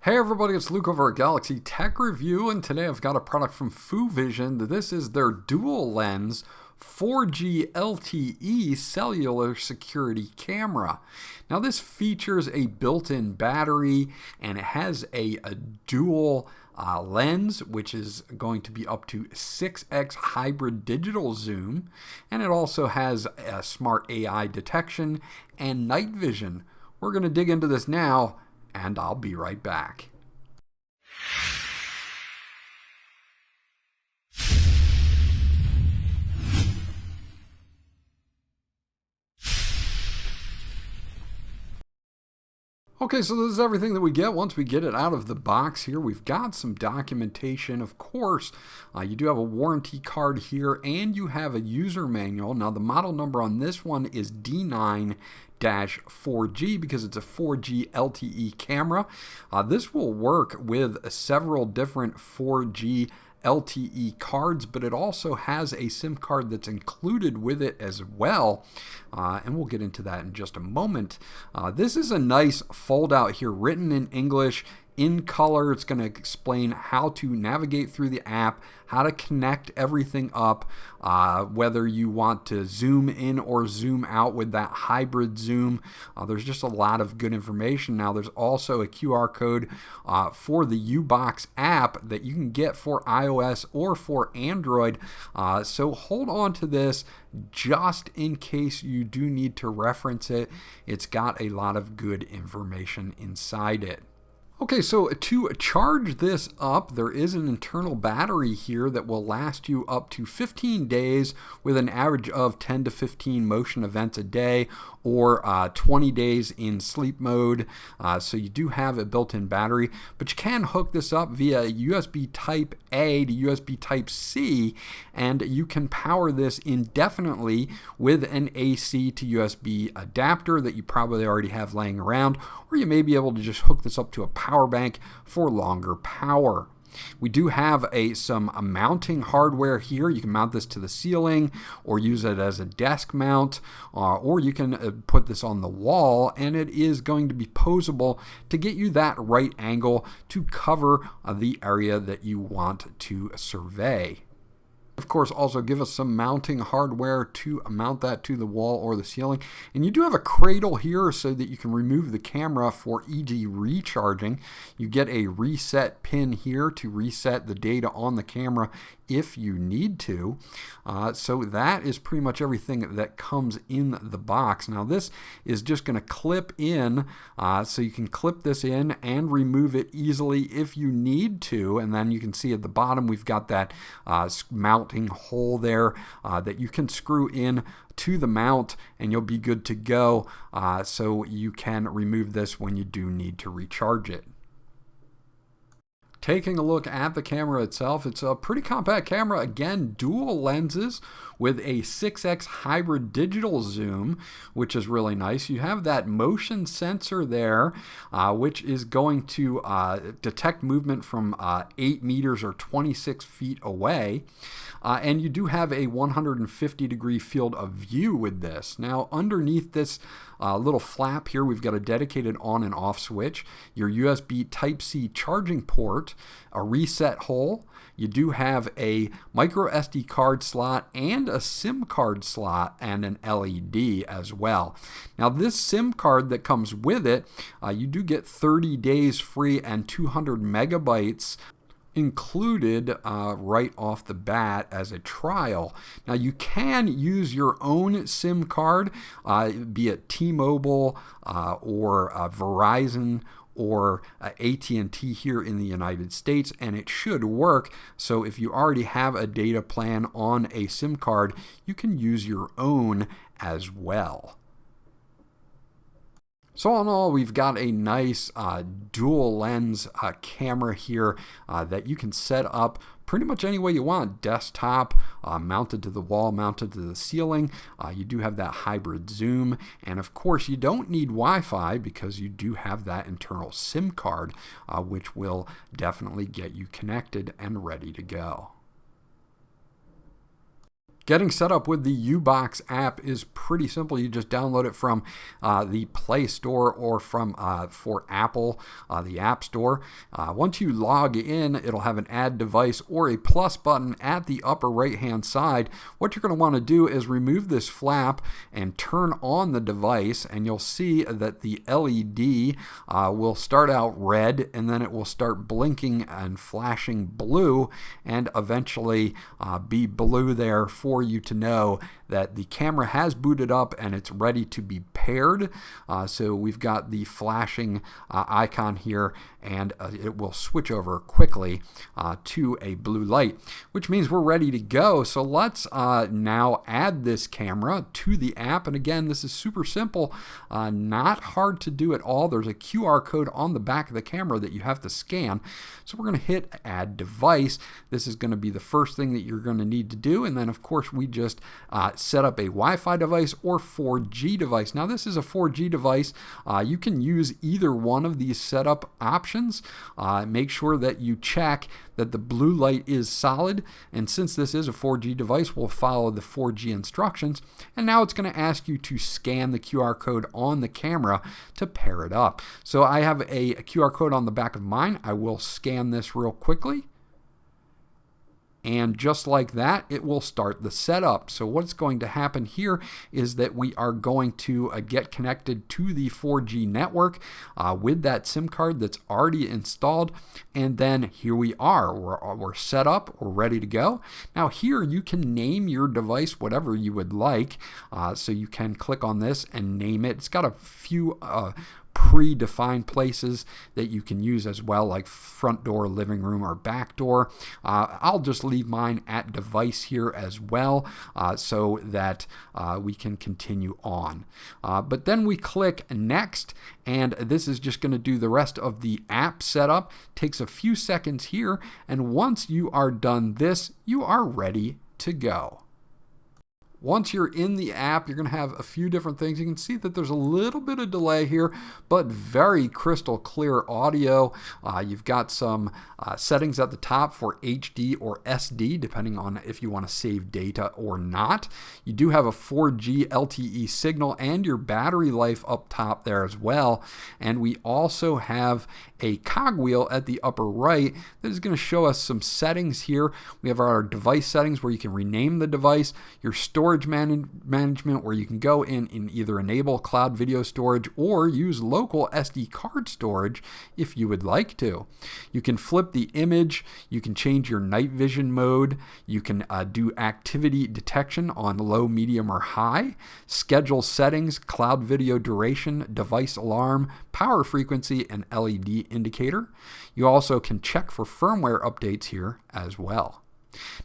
Hey everybody, it's Luke over at Galaxy Tech Review, and today I've got a product from FUVISION. This is their dual lens 4G LTE cellular security camera. Now this features a built-in battery and it has a dual lens, which is going to be up to 6x hybrid digital zoom, and it also has a smart AI detection and night vision. We're going to dig into this now, and I'll be right back. Okay, so this is everything that we get once we get it out of the box here. We've got some documentation, of course. You do have a warranty card here, and you have a user manual. Now, the model number on this one is D9-4G because it's a 4G LTE camera. This will work with several different 4G LTE cards, but it also has a SIM card that's included with it as well, and we'll get into that in just a moment. This is a nice fold out here, written in English, in color. It's going to explain how to navigate through the app, how to connect everything up, whether you want to zoom in or zoom out with that hybrid zoom. There's just a lot of good information. Now there's also a QR code for the U-Box app that you can get for iOS or for Android. So hold on to this just in case you do need to reference it. It's got a lot of good information inside it. Okay, so to charge this up, there is an internal battery here that will last you up to 15 days with an average of 10 to 15 motion events a day, or 20 days in sleep mode. So you do have a built-in battery, but you can hook this up via USB Type A to USB Type C, and you can power this indefinitely with an AC to USB adapter that you probably already have laying around, or you may be able to just hook this up to a power bank for longer power. We do have some mounting hardware here. You can mount this to the ceiling or use it as a desk mount, or you can put this on the wall, and it is going to be posable to get you that right angle to cover the area that you want to survey. Of course, also give us some mounting hardware to mount that to the wall or the ceiling. And you do have a cradle here so that you can remove the camera for e.g. recharging. You get a reset pin here to reset the data on the camera if you need to. So that is pretty much everything that comes in the box. Now this is just going to clip in, so you can clip this in and remove it easily if you need to. And then you can see at the bottom we've got that mounting hole there that you can screw in to the mount, and you'll be good to go. So you can remove this when you do need to recharge it. Taking a look at the camera itself, it's a pretty compact camera. Again, dual lenses with a 6x hybrid digital zoom, which is really nice. You have that motion sensor there, which is going to detect movement from 8 meters or 26 feet away. And you do have a 150-degree field of view with this. Now, underneath this little flap here, we've got a dedicated on and off switch, your USB Type-C charging port, a reset hole. You do have a micro SD card slot and a SIM card slot and an LED as well. Now this SIM card that comes with it, you do get 30 days free and 200 megabytes included right off the bat as a trial. Now you can use your own SIM card, be it T-Mobile or Verizon or AT&T here in the United States, and it should work. So if you already have a data plan on a SIM card, you can use your own as well. So all in all, we've got a nice dual lens camera here that you can set up pretty much any way you want. Desktop, mounted to the wall, mounted to the ceiling. You do have that hybrid zoom, and of course you don't need Wi-Fi because you do have that internal SIM card, which will definitely get you connected and ready to go. Getting set up with the U-Box app is pretty simple. You just download it from the Play Store or from for Apple, the App Store. Once you log in, it'll have an Add Device or a plus button at the upper right-hand side. What you're going to want to do is remove this flap and turn on the device, and you'll see that the LED will start out red, and then it will start blinking and flashing blue, and eventually be blue there for you to know that the camera has booted up and it's ready to be paired. So we've got the flashing icon here, and it will switch over quickly to a blue light, which means we're ready to go. So let's now add this camera to the app. And again, this is super simple, not hard to do at all. There's a QR code on the back of the camera that you have to scan. So we're going to hit Add Device. This is going to be the first thing that you're going to need to do. And then, of course, we just set up a Wi-Fi device or 4G device. Now, this is a 4G device. You can use either one of these setup options. Make sure that you check that the blue light is solid, and since this is a 4G device, we'll follow the 4G instructions. And now it's going to ask you to scan the QR code on the camera to pair it up. So I have a QR code on the back of mine. I will scan this real quickly. And just like that, it will start the setup. So what's going to happen here is that we are going to get connected to the 4G network with that SIM card that's already installed. And then here we are. We're set up. We're ready to go. Now here you can name your device whatever you would like. So you can click on this and name it. It's got a few predefined places that you can use as well, like front door, living room, or back door. I'll just leave mine at device here as well, so that we can continue on. But then we click next, and this is just going to do the rest of the app setup. Takes a few seconds here, and once you are done this, you are ready to go. Once you're in the app, you're going to have a few different things. You can see that there's a little bit of delay here, but very crystal clear audio. You've got some settings at the top for HD or SD, depending on if you want to save data or not. You do have a 4G LTE signal and your battery life up top there as well. And we also have a cogwheel at the upper right that is going to show us some settings here. We have our device settings where you can rename the device, your storage management where you can go in and either enable cloud video storage or use local SD card storage if you would like to. You can flip the image, you can change your night vision mode, you can do activity detection on low, medium, or high, schedule settings, cloud video duration, device alarm, power frequency, and LED indicator. You also can check for firmware updates here as well.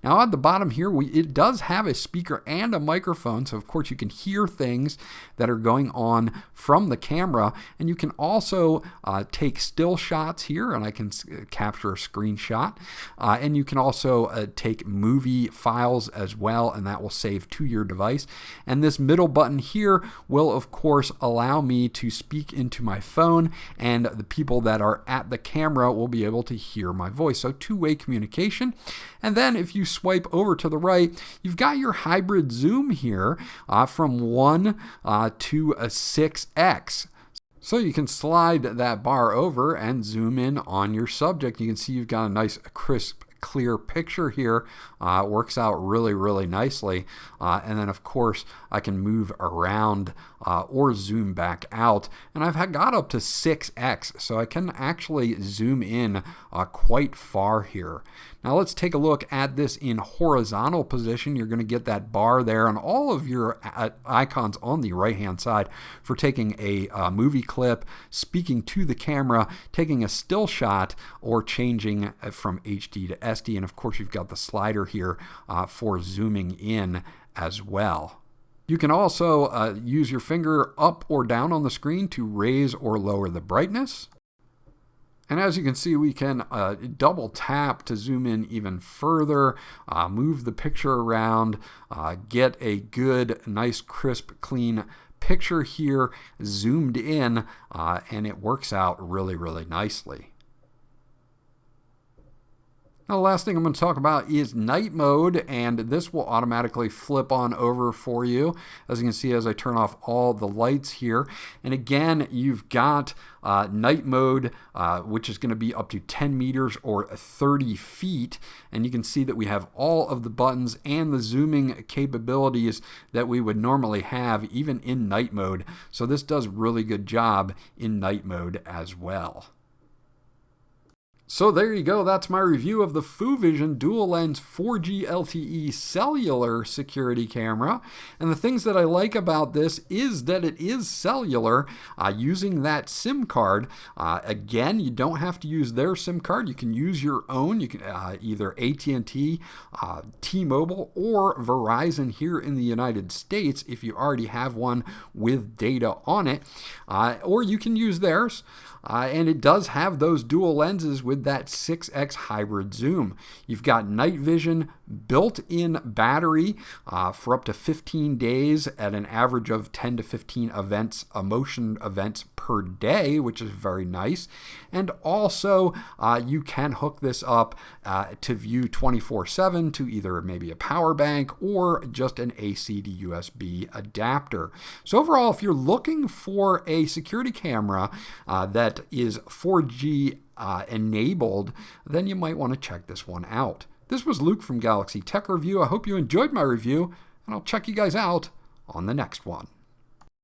Now at the bottom here, it does have a speaker and a microphone, so of course you can hear things that are going on from the camera, and you can also take still shots here, and I can capture a screenshot, and you can also take movie files as well, and that will save to your device. And this middle button here will of course allow me to speak into my phone, and the people that are at the camera will be able to hear my voice. So two-way communication. And then if you swipe over to the right, you've got your hybrid zoom here from 1 to a 6x. So you can slide that bar over and zoom in on your subject. You can see you've got a nice crisp, clear picture here. Works out really, really nicely. And then of course I can move around or zoom back out, and I've got up to 6x, so I can actually zoom in quite far here. Now let's take a look at this in horizontal position. You're going to get that bar there and all of your icons on the right hand side for taking a movie clip, speaking to the camera, taking a still shot, or changing from HD to SD. And of course you've got the slider here for zooming in as well. You can also use your finger up or down on the screen to raise or lower the brightness. And as you can see, we can double tap to zoom in even further, move the picture around, get a good, nice, crisp, clean picture here zoomed in, and it works out really, really nicely. Now, the last thing I'm going to talk about is night mode, and this will automatically flip on over for you, as you can see as I turn off all the lights here. And again, you've got night mode, which is going to be up to 10 meters or 30 feet. And you can see that we have all of the buttons and the zooming capabilities that we would normally have even in night mode. So this does a really good job in night mode as well. So there you go, that's my review of the FUVISION dual lens 4G LTE cellular security camera. And the things that I like about this is that it is cellular using that SIM card. Again, you don't have to use their SIM card. You can use your own. You can either AT&T, T-Mobile, or Verizon here in the United States if you already have one with data on it. Or you can use theirs. And it does have those dual lenses with that 6x hybrid zoom. You've got night vision, built-in battery for up to 15 days at an average of 10 to 15 motion events per day, which is very nice. And also, you can hook this up to view 24/7 to either maybe a power bank or just an AC to USB adapter. So overall, if you're looking for a security camera that is 4G enabled, then you might want to check this one out. This was Luke from Galaxy Tech Review. I hope you enjoyed my review, and I'll check you guys out on the next one.